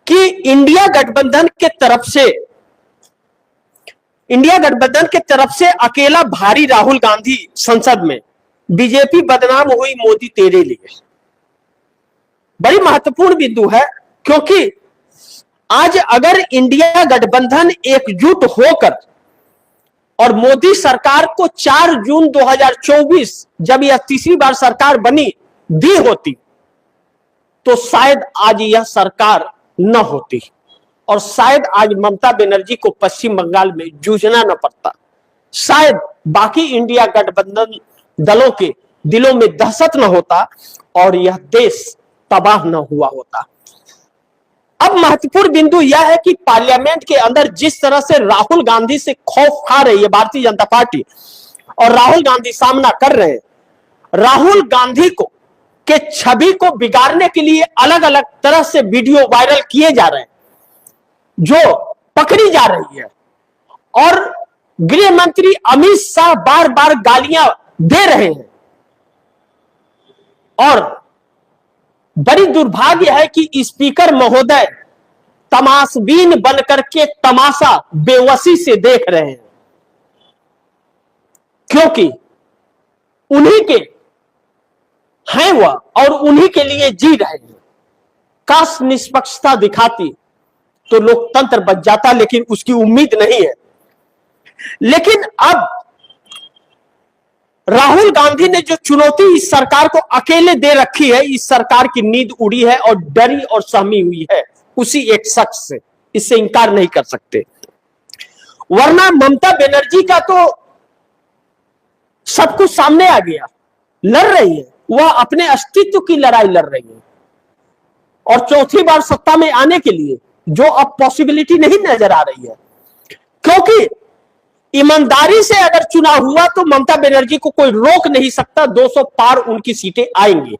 कि इंडिया गठबंधन के तरफ से अकेला भारी राहुल गांधी संसद में, बीजेपी बदनाम हुई मोदी तेरे लिए। बड़ी महत्वपूर्ण बिंदु है, क्योंकि आज अगर इंडिया गठबंधन एकजुट होकर और मोदी सरकार को 4 जून 2024 जब यह तीसरी बार सरकार बनी दी होती, तो शायद आज यह सरकार न होती और शायद आज ममता बनर्जी को पश्चिम बंगाल में जूझना न पड़ता। शायद बाकी इंडिया गठबंधन दलों के दिलों में दहशत न होता और यह देश तबाह न हुआ होता। अब महत्वपूर्ण बिंदु यह है कि पार्लियामेंट के अंदर जिस तरह से राहुल गांधी से खौफ खा रही है भारतीय जनता पार्टी और राहुल गांधी सामना कर रहे हैं, राहुल गांधी को के छवि को बिगाड़ने के लिए अलग अलग तरह से वीडियो वायरल किए जा रहे हैं, जो पकड़ी जा रही है। और गृह मंत्री अमित शाह बार बार गालियां दे रहे हैं। और बड़ी दुर्भाग्य है कि स्पीकर महोदय तमाशबीन बनकर के तमाशा बेवसी से देख रहे हैं, क्योंकि उन्हीं के हैं वह और उन्हीं के लिए जी रहे हैं। काश निष्पक्षता दिखाती तो लोकतंत्र बच जाता, लेकिन उसकी उम्मीद नहीं है। लेकिन अब राहुल गांधी ने जो चुनौती इस सरकार को अकेले दे रखी है, इस सरकार की नींद उड़ी है और डरी और सहमी हुई है उसी एक शख्स से। इससे इंकार नहीं कर सकते। वरना ममता बनर्जी का तो सब कुछ सामने आ गया, लड़ रही है, वह अपने अस्तित्व की लड़ाई लड़ रही है और चौथी बार सत्ता में आने के लिए जो अब पॉसिबिलिटी नहीं नजर आ रही है। क्योंकि ईमानदारी से अगर चुनाव हुआ तो ममता बनर्जी को कोई रोक नहीं सकता, 200 पार उनकी सीटें आएंगी।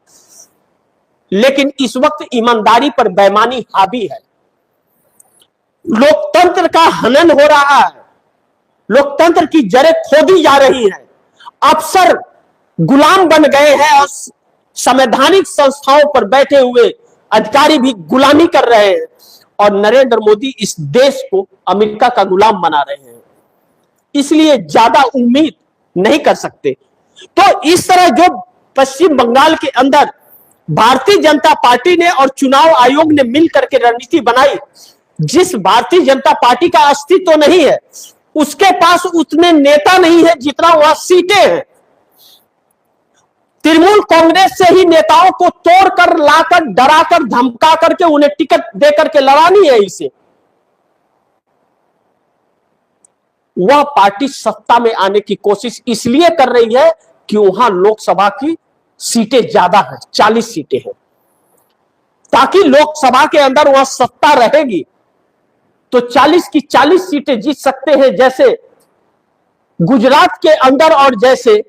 लेकिन इस वक्त ईमानदारी पर बेईमानी हावी है। लोकतंत्र का हनन हो रहा है, लोकतंत्र की जड़ें खोदी जा रही हैं, अफसर गुलाम बन गए हैं और संवैधानिक संस्थाओं पर बैठे हुए अधिकारी भी गुलामी कर रहे हैं और नरेंद्र मोदी इस देश को अमेरिका का गुलाम बना रहे हैं। इसलिए ज्यादा उम्मीद नहीं कर सकते। तो इस तरह जो पश्चिम बंगाल के अंदर भारतीय जनता पार्टी ने और चुनाव आयोग ने मिलकर के रणनीति बनाई, जिस भारतीय जनता पार्टी का अस्तित्व तो नहीं है, उसके पास उतने नेता नहीं है जितना वह सीटें हैं। तृणमूल कांग्रेस से ही नेताओं को तोड़कर लाकर डराकर धमका करके उन्हें टिकट देकर के लड़ानी है। इसे वह पार्टी सत्ता में आने की कोशिश इसलिए कर रही है कि वहां लोकसभा की सीटें ज्यादा है, 40 सीटें हैं, ताकि लोकसभा के अंदर वहां सत्ता रहेगी तो 40 की 40 सीटें जीत सकते हैं, जैसे गुजरात के अंदर और जैसे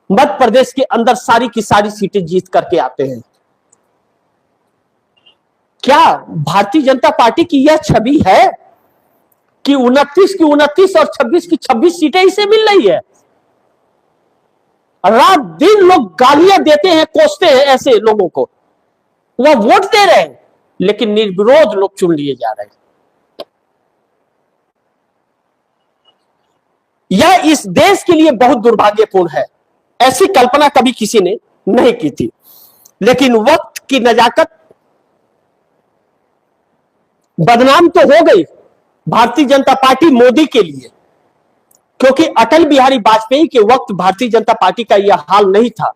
मध्य प्रदेश के अंदर सारी की सारी सीटें जीत करके आते हैं। क्या भारतीय जनता पार्टी की यह छवि है कि 29 की 29 और 26 की 26 सीटें इसे मिल रही है? रात दिन लोग गालियां देते हैं, कोसते हैं ऐसे लोगों को, वह वोट दे रहे हैं, लेकिन निर्विरोध लोग चुन लिए जा रहे हैं। यह इस देश के लिए बहुत दुर्भाग्यपूर्ण है। ऐसी कल्पना कभी किसी ने नहीं की थी। लेकिन वक्त की नजाकत बदनाम तो हो गई भारतीय जनता पार्टी मोदी के लिए, क्योंकि अटल बिहारी वाजपेयी के वक्त भारतीय जनता पार्टी का यह हाल नहीं था।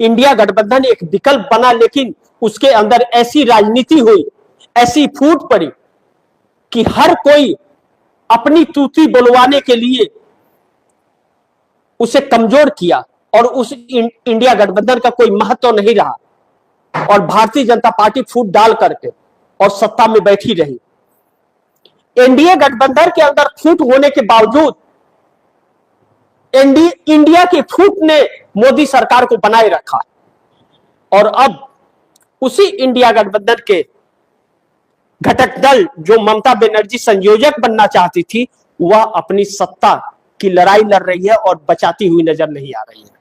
इंडिया गठबंधन एक विकल्प बना, लेकिन उसके अंदर ऐसी राजनीति हुई, ऐसी फूट पड़ी कि हर कोई अपनी तूती बुलवाने के लिए उसे कमजोर किया और उस इंडिया गठबंधन का कोई महत्व नहीं रहा और भारतीय जनता पार्टी फूट डाल करके और सत्ता में बैठी रही। एनडीए गठबंधन के अंदर फूट होने के बावजूद इंडिया की फूट ने मोदी सरकार को बनाए रखा और अब उसी इंडिया गठबंधन के घटक दल जो ममता बनर्जी संयोजक बनना चाहती थी, वह अपनी सत्ता की लड़ाई लड़ रही है और बचाती हुई नजर नहीं आ रही है।